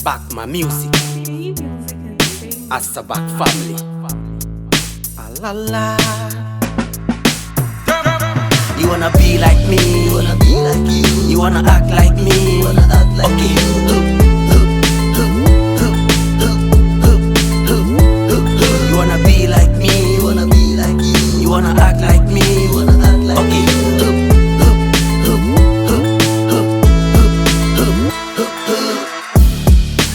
BuckmanMusic, AsaBuck family. Alalaaaaaa. You wanna be like me? You wanna act like me? Okay. You wanna be like me? You wanna act like me? Okay.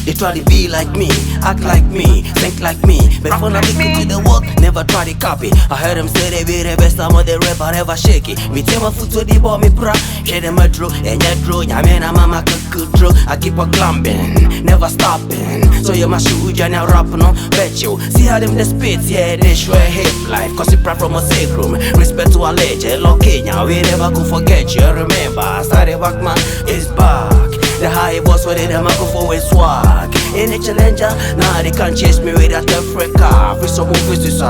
They try to be like me, act like me, think like me. But when I make it to the world, never try to copy. I heard them say they be the best, I'm on the rap, I never shake it. Me tell my foot to the ball, me bra. Share them a duro, Ɛnyɛ duro, nyame mama akukuduro. I keep on climbing, never stopping. So you must shoot, you now rap, no? Bet you, see how them the spits, yeah, they swear hiplife. Cause you proud from oseikrom. Respect to our legend, Kenya, we never go forget you. Remember, Asante Buckman is back. The high boss where they microphone with swag. In a challenger, now they can't chase me with that Africa. Free some movies to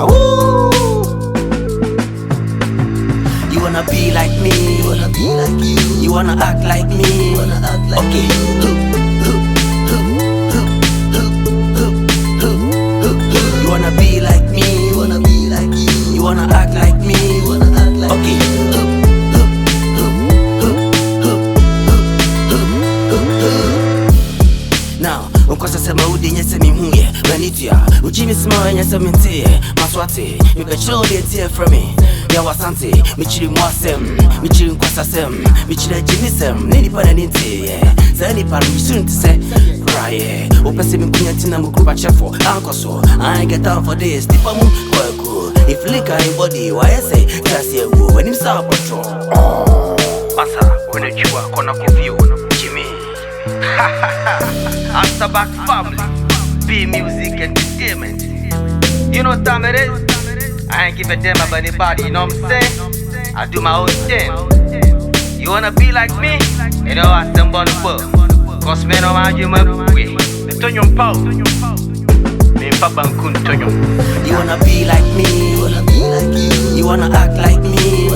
woo. You wanna be like me? You wanna act like me? Okay. You wanna be like me? You wanna act like me? Okay. Now, cause I said my wood in yes, me here. When it's ya, Jimmy smile and yes, I'm in tea. Maswati, you can show the tear from me. Ya Asante, Michi Mwasem, Michi Kwasasem, Michi Jimisem, Nini Pananiti, Zani Paru soon to say, Cry, Open Sim Kunatina Mukuba Chefo, Uncle so, I get down for this, Tipamu, Kwaku. If liquor anybody, why I say, that's your woo, when him saw patrol. Masa, when you are gonna confuse Jimmy. AsaBuck family, BuckmanMusic entertainment. You know what time it is? I ain't give a damn about anybody, you know what I'm saying? I do my own thing. You wanna be like me? You know I stand on the book. Cause men don't mind you my way. The Tonyon Pow. Me Papa Kun Tonyon. You wanna be like me? You wanna act like me?